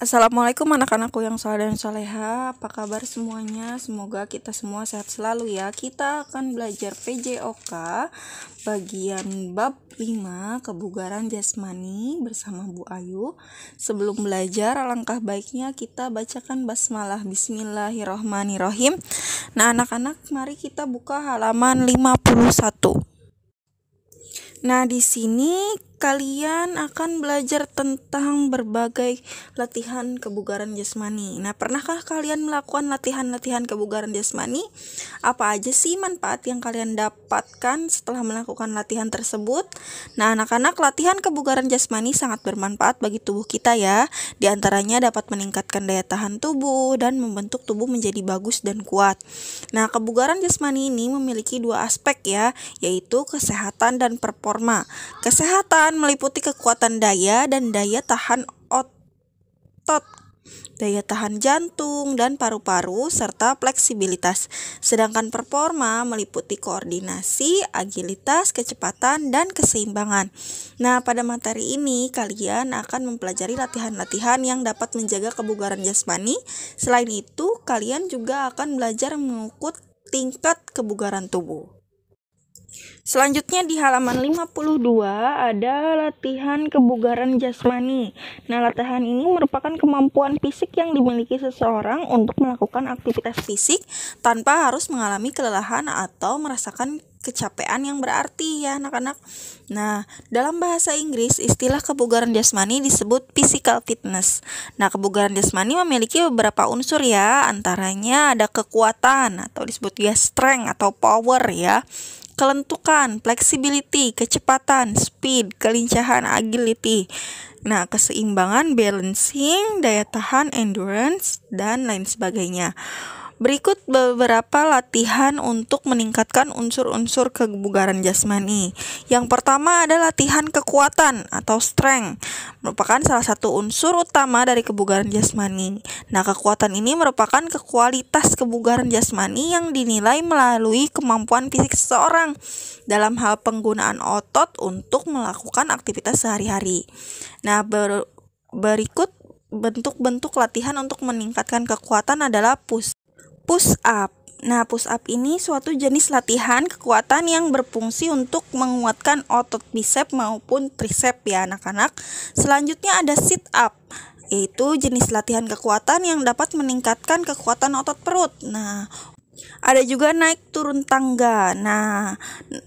Assalamualaikum anak-anakku yang saleh dan soleha. Apa kabar semuanya? Semoga kita semua sehat selalu ya. Kita akan belajar PJOK bagian bab 5 kebugaran jasmani bersama Bu Ayu. Sebelum belajar, alangkah baiknya kita bacakan basmalah. Bismillahirrohmanirrohim. Nah anak-anak, mari kita buka halaman 51. Nah, di sini kalian akan belajar tentang berbagai latihan kebugaran jasmani. Nah, pernahkah kalian melakukan latihan-latihan kebugaran jasmani? Apa aja sih manfaat yang kalian dapatkan setelah melakukan latihan tersebut? Nah, anak-anak, latihan kebugaran jasmani sangat bermanfaat bagi tubuh kita ya. Di antaranya dapat meningkatkan daya tahan tubuh dan membentuk tubuh menjadi bagus dan kuat. Nah, kebugaran jasmani ini memiliki dua aspek ya, yaitu kesehatan dan performa. Kesehatan meliputi kekuatan daya dan daya tahan otot, daya tahan jantung dan paru-paru, serta fleksibilitas. Sedangkan performa meliputi koordinasi, agilitas, kecepatan, dan keseimbangan. Nah, pada materi ini kalian akan mempelajari latihan-latihan yang dapat menjaga kebugaran jasmani. Selain itu, kalian juga akan belajar mengukur tingkat kebugaran tubuh. Selanjutnya di halaman 52 ada latihan kebugaran jasmani. Nah, latihan ini merupakan kemampuan fisik yang dimiliki seseorang untuk melakukan aktivitas fisik tanpa harus mengalami kelelahan atau merasakan kecapean yang berarti ya anak-anak. Nah, dalam bahasa Inggris istilah kebugaran jasmani disebut physical fitness. Nah, kebugaran jasmani memiliki beberapa unsur ya, antaranya ada kekuatan atau disebut ya strength atau power ya, kelentukan, flexibility, kecepatan, speed, kelincahan, agility. Nah, keseimbangan, balancing, daya tahan, endurance, dan lain sebagainya. Berikut beberapa latihan untuk meningkatkan unsur-unsur kebugaran jasmani. Yang pertama ada latihan kekuatan atau strength, merupakan salah satu unsur utama dari kebugaran jasmani. Nah, kekuatan ini merupakan kualitas kebugaran jasmani yang dinilai melalui kemampuan fisik seseorang dalam hal penggunaan otot untuk melakukan aktivitas sehari-hari. Nah, berikut bentuk-bentuk latihan untuk meningkatkan kekuatan adalah push up. Nah, push up ini suatu jenis latihan kekuatan yang berfungsi untuk menguatkan otot bicep maupun tricep ya anak-anak. Selanjutnya ada sit up, yaitu jenis latihan kekuatan yang dapat meningkatkan kekuatan otot perut. Nah, ada juga naik turun tangga. Nah,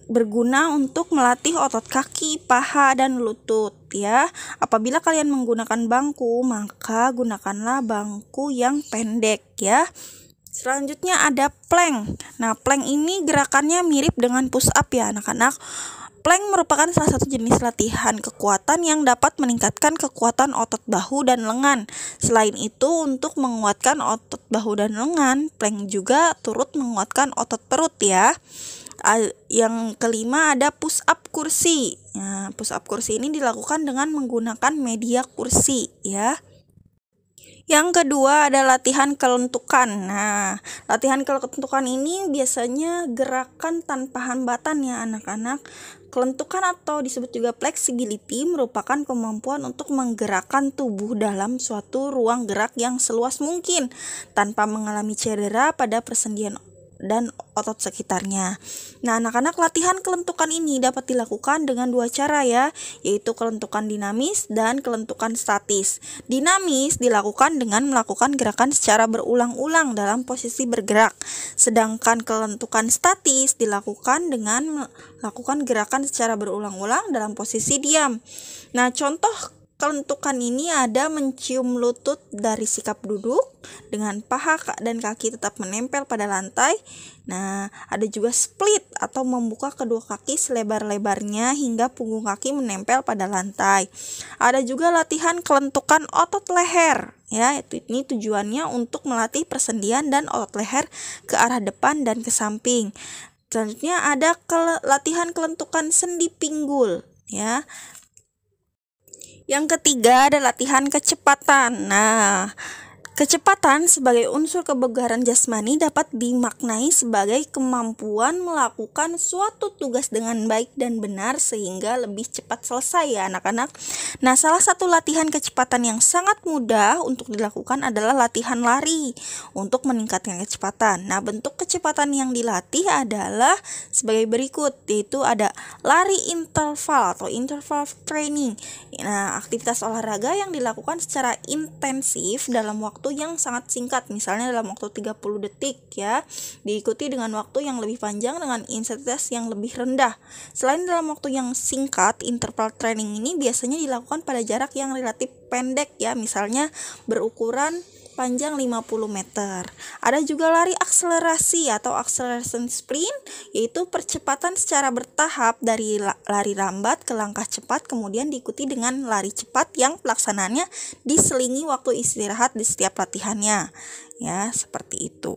berguna untuk melatih otot kaki, paha, dan lutut ya. Apabila kalian menggunakan bangku, maka gunakanlah bangku yang pendek ya. Selanjutnya ada plank. Nah, plank ini gerakannya mirip dengan push up ya anak-anak. Plank merupakan salah satu jenis latihan kekuatan yang dapat meningkatkan kekuatan otot bahu dan lengan. Selain itu, untuk menguatkan otot bahu dan lengan, plank juga turut menguatkan otot perut ya. Yang kelima ada push up kursi. Nah, push up kursi ini dilakukan dengan menggunakan media kursi ya. Yang kedua ada latihan kelentukan. Nah, latihan kelentukan ini biasanya gerakan tanpa hambatan ya anak-anak. Kelentukan atau disebut juga flexibility merupakan kemampuan untuk menggerakkan tubuh dalam suatu ruang gerak yang seluas mungkin tanpa mengalami cedera pada persendian dan otot sekitarnya. Nah, anak-anak, latihan kelentukan ini dapat dilakukan dengan dua cara ya, yaitu kelentukan dinamis dan kelentukan statis. Dinamis dilakukan dengan melakukan gerakan secara berulang-ulang dalam posisi bergerak, sedangkan kelentukan statis dilakukan dengan melakukan gerakan secara berulang-ulang dalam posisi diam. Nah, contoh kelentukan ini ada mencium lutut dari sikap duduk dengan paha dan kaki tetap menempel pada lantai. Nah, ada juga split atau membuka kedua kaki selebar-lebarnya hingga punggung kaki menempel pada lantai. Ada juga latihan kelentukan otot leher. Ya, ini tujuannya untuk melatih persendian dan otot leher ke arah depan dan ke samping. Selanjutnya ada latihan kelentukan sendi pinggul ya. Yang ketiga ada latihan kecepatan. Nah, Kecepatan sebagai unsur kebugaran jasmani dapat dimaknai sebagai kemampuan melakukan suatu tugas dengan baik dan benar sehingga lebih cepat selesai ya anak-anak. Nah, salah satu latihan kecepatan yang sangat mudah untuk dilakukan adalah latihan lari untuk meningkatkan kecepatan. Nah, bentuk kecepatan yang dilatih adalah sebagai berikut, yaitu ada lari interval atau interval training. Nah, aktivitas olahraga yang dilakukan secara intensif dalam waktu yang sangat singkat, misalnya dalam waktu 30 detik ya, diikuti dengan waktu yang lebih panjang dengan intensitas yang lebih rendah. Selain dalam waktu yang singkat, interval training ini biasanya dilakukan pada jarak yang relatif pendek ya, misalnya berukuran panjang 50 meter. Ada juga lari akselerasi atau acceleration sprint, yaitu percepatan secara bertahap dari lari lambat ke langkah cepat, kemudian diikuti dengan lari cepat yang pelaksanaannya diselingi waktu istirahat di setiap latihannya. Ya, seperti itu.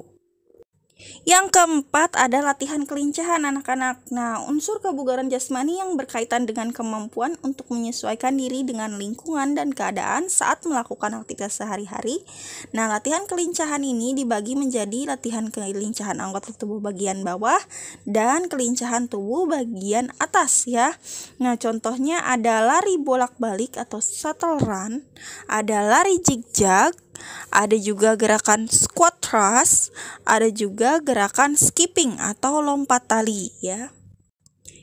Yang keempat ada latihan kelincahan anak-anak. Nah, unsur kebugaran jasmani yang berkaitan dengan kemampuan untuk menyesuaikan diri dengan lingkungan dan keadaan saat melakukan aktivitas sehari-hari. Nah, latihan kelincahan ini dibagi menjadi latihan kelincahan anggota tubuh bagian bawah dan kelincahan tubuh bagian atas ya. Nah, contohnya ada lari bolak-balik atau shuttle run, ada lari zigzag, ada juga gerakan squat thrust, ada juga gerakan skipping atau lompat tali ya.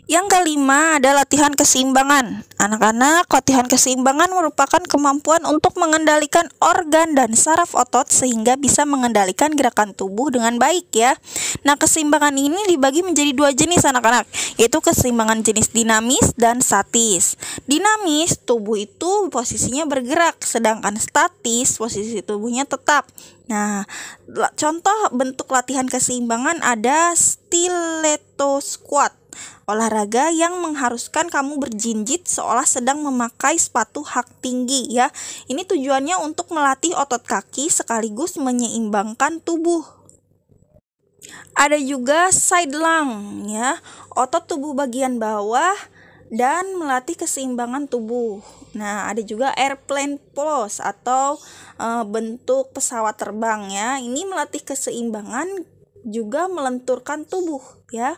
Yang kelima ada latihan keseimbangan. Anak-anak, latihan keseimbangan merupakan kemampuan untuk mengendalikan organ dan saraf otot sehingga bisa mengendalikan gerakan tubuh dengan baik ya. Nah, keseimbangan ini dibagi menjadi dua jenis anak-anak, yaitu keseimbangan jenis dinamis dan statis. Dinamis, tubuh itu posisinya bergerak, sedangkan statis, posisi tubuhnya tetap. Nah, contoh bentuk latihan keseimbangan ada stiletto squat, olahraga yang mengharuskan kamu berjinjit seolah sedang memakai sepatu hak tinggi ya. Ini tujuannya untuk melatih otot kaki sekaligus menyeimbangkan tubuh. Ada juga side lunge ya, otot tubuh bagian bawah dan melatih keseimbangan tubuh. Nah, ada juga airplane pose atau bentuk pesawat terbang ya. Ini melatih keseimbangan juga melenturkan tubuh ya.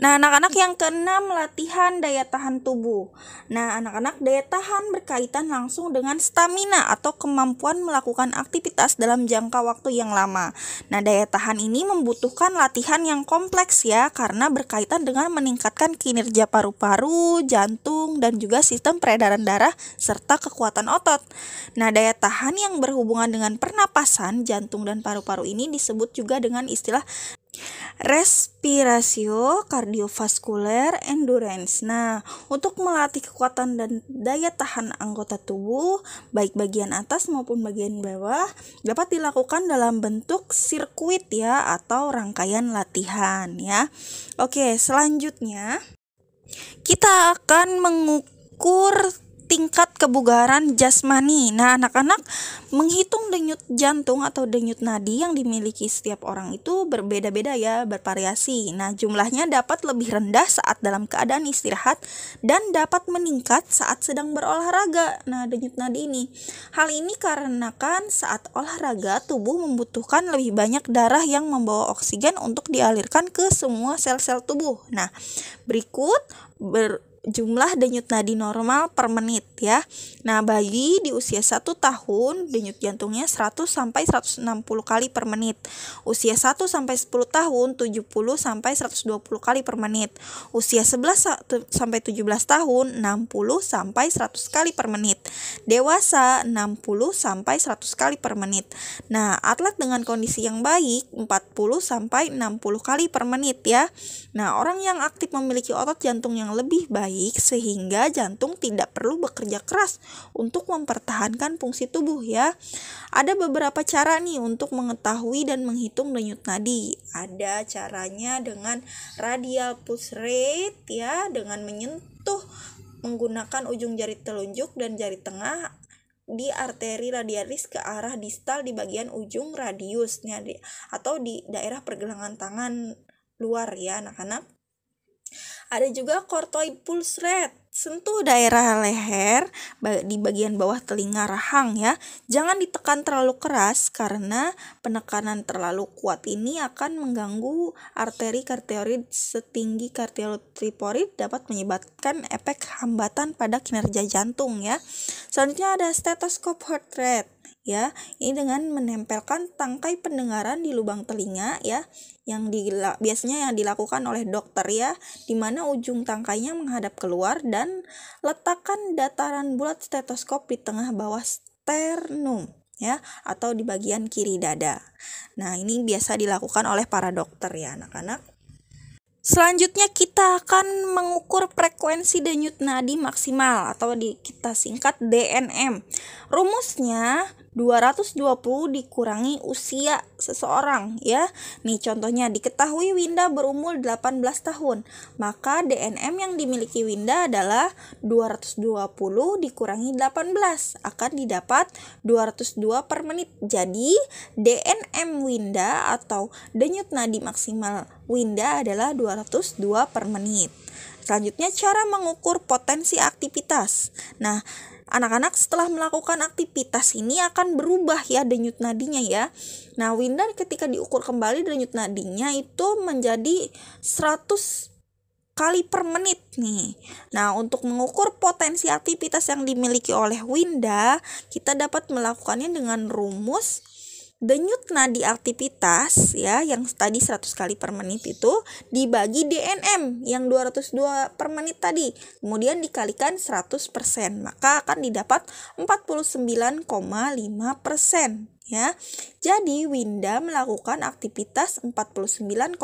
Nah, anak-anak yang keenam, latihan daya tahan tubuh. Nah, anak-anak, daya tahan berkaitan langsung dengan stamina atau kemampuan melakukan aktivitas dalam jangka waktu yang lama. Nah, daya tahan ini membutuhkan latihan yang kompleks ya, karena berkaitan dengan meningkatkan kinerja paru-paru, jantung, dan juga sistem peredaran darah, serta kekuatan otot. Nah, daya tahan yang berhubungan dengan pernapasan, jantung, dan paru-paru ini disebut juga dengan istilah respiratio kardiovaskuler endurance. Nah, untuk melatih kekuatan dan daya tahan anggota tubuh, baik bagian atas maupun bagian bawah, dapat dilakukan dalam bentuk sirkuit ya, atau rangkaian latihan ya. Oke, selanjutnya kita akan mengukur tingkat kebugaran jasmani. Nah, anak-anak, menghitung denyut jantung atau denyut nadi yang dimiliki setiap orang itu berbeda-beda ya, bervariasi. Nah, jumlahnya dapat lebih rendah saat dalam keadaan istirahat dan dapat meningkat saat sedang berolahraga. Nah, denyut nadi ini. Hal ini karenakan saat olahraga tubuh membutuhkan lebih banyak darah yang membawa oksigen untuk dialirkan ke semua sel-sel tubuh. Nah, berikut jumlah denyut nadi normal per menit ya. Nah, bayi di usia 1 tahun denyut jantungnya 100 sampai 160 kali per menit. Usia 1 sampai 10 tahun 70 sampai 120 kali per menit. Usia 11 sampai 17 tahun 60 sampai 100 kali per menit. Dewasa 60 sampai 100 kali per menit. Nah, atlet dengan kondisi yang baik 40 sampai 60 kali per menit ya. Nah, orang yang aktif memiliki otot jantung yang lebih baik sehingga jantung tidak perlu bekerja keras untuk mempertahankan fungsi tubuh ya. Ada beberapa cara nih untuk mengetahui dan menghitung denyut nadi. Ada caranya dengan radial pulse rate ya, dengan menyentuh menggunakan ujung jari telunjuk dan jari tengah di arteri radialis ke arah distal di bagian ujung radiusnya atau di daerah pergelangan tangan luar ya anak-anak. Ada juga cortoid pulse rate sentuh daerah leher di bagian bawah telinga rahang ya. Jangan ditekan terlalu keras karena penekanan terlalu kuat ini akan mengganggu arteri karotid setinggi karotid triporid, dapat menyebabkan efek hambatan pada kinerja jantung ya. Selanjutnya ada stetoskop heart rate ya. Ini dengan menempelkan tangkai pendengaran di lubang telinga ya, yang biasanya yang dilakukan oleh dokter ya, di mana ujung tangkainya menghadap keluar, dan letakkan dataran bulat stetoskop di tengah bawah sternum ya, atau di bagian kiri dada. Nah, ini biasa dilakukan oleh para dokter ya anak-anak. Selanjutnya kita akan mengukur frekuensi denyut nadi maksimal atau kita singkat DNM. Rumusnya 220 dikurangi usia seseorang ya. Nih contohnya, diketahui Winda berumur 18 tahun. Maka DNM yang dimiliki Winda adalah 220 dikurangi 18, akan didapat 202 per menit. Jadi DNM Winda atau denyut nadi maksimal Winda adalah 202 per menit. Selanjutnya cara mengukur potensi aktivitas. Nah, anak-anak setelah melakukan aktivitas ini akan berubah ya denyut nadinya ya. Nah, Winda ketika diukur kembali denyut nadinya itu menjadi 100 kali per menit nih. Nah, untuk mengukur potensi aktivitas yang dimiliki oleh Winda, kita dapat melakukannya dengan rumus denyut nadi aktivitas ya, yang tadi 100 kali per menit itu dibagi DNM yang 202 per menit tadi, kemudian dikalikan 100%, maka akan didapat 49,5% ya. Jadi Winda melakukan aktivitas 49,5%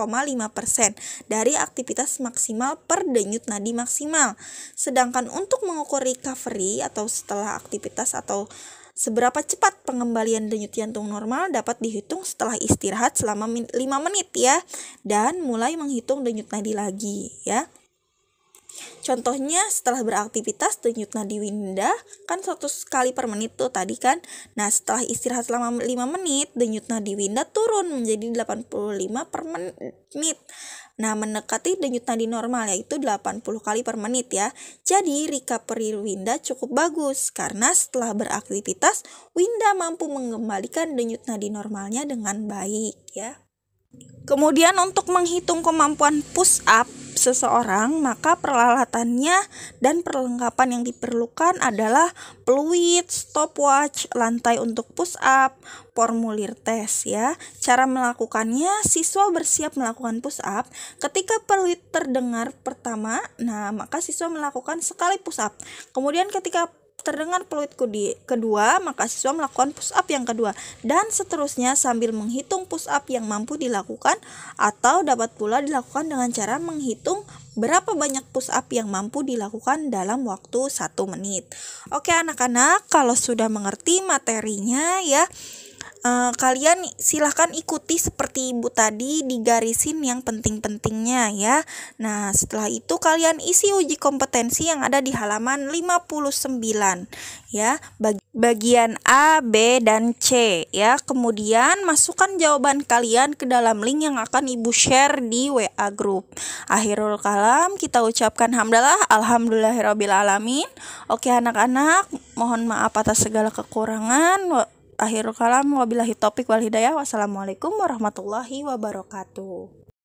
dari aktivitas maksimal per denyut nadi maksimal. Sedangkan untuk mengukur recovery atau setelah aktivitas atau seberapa cepat pengembalian denyut jantung normal dapat dihitung setelah istirahat selama 5 menit ya, dan mulai menghitung denyut nadi lagi ya. Contohnya setelah beraktivitas denyut nadi Winda kan 100 kali per menit tuh tadi kan. Nah, setelah istirahat selama 5 menit denyut nadi Winda turun menjadi 85 per menit. Nah, mendekati denyut nadi normal yaitu 80 kali per menit ya. Jadi recovery Winda cukup bagus karena setelah beraktivitas Winda mampu mengembalikan denyut nadi normalnya dengan baik ya. Kemudian untuk menghitung kemampuan push up seseorang, maka peralatannya dan perlengkapan yang diperlukan adalah peluit, stopwatch, lantai untuk push up, formulir tes ya. Cara melakukannya, siswa bersiap melakukan push up. Ketika peluit terdengar pertama, nah maka siswa melakukan sekali push up. Kemudian ketika terdengar peluit kedua, maka siswa melakukan push up yang kedua, dan seterusnya sambil menghitung push up yang mampu dilakukan, atau dapat pula dilakukan dengan cara menghitung berapa banyak push up yang mampu dilakukan dalam waktu 1 menit. Oke anak-anak, kalau sudah mengerti materinya ya, kalian silahkan ikuti seperti ibu tadi, digarisin yang penting-pentingnya ya. Nah, setelah itu kalian isi uji kompetensi yang ada di halaman 59 ya, bagian A, B, dan C ya. Kemudian masukkan jawaban kalian ke dalam link yang akan ibu share di WA group. Akhirul kalam, kita ucapkan hamdalah, alhamdulillahirrabbilalamin. Oke anak-anak, mohon maaf atas segala kekurangan. Akhirul kalam, wabillahi taufiq wal hidayah. Wassalamualaikum warahmatullahi wabarakatuh.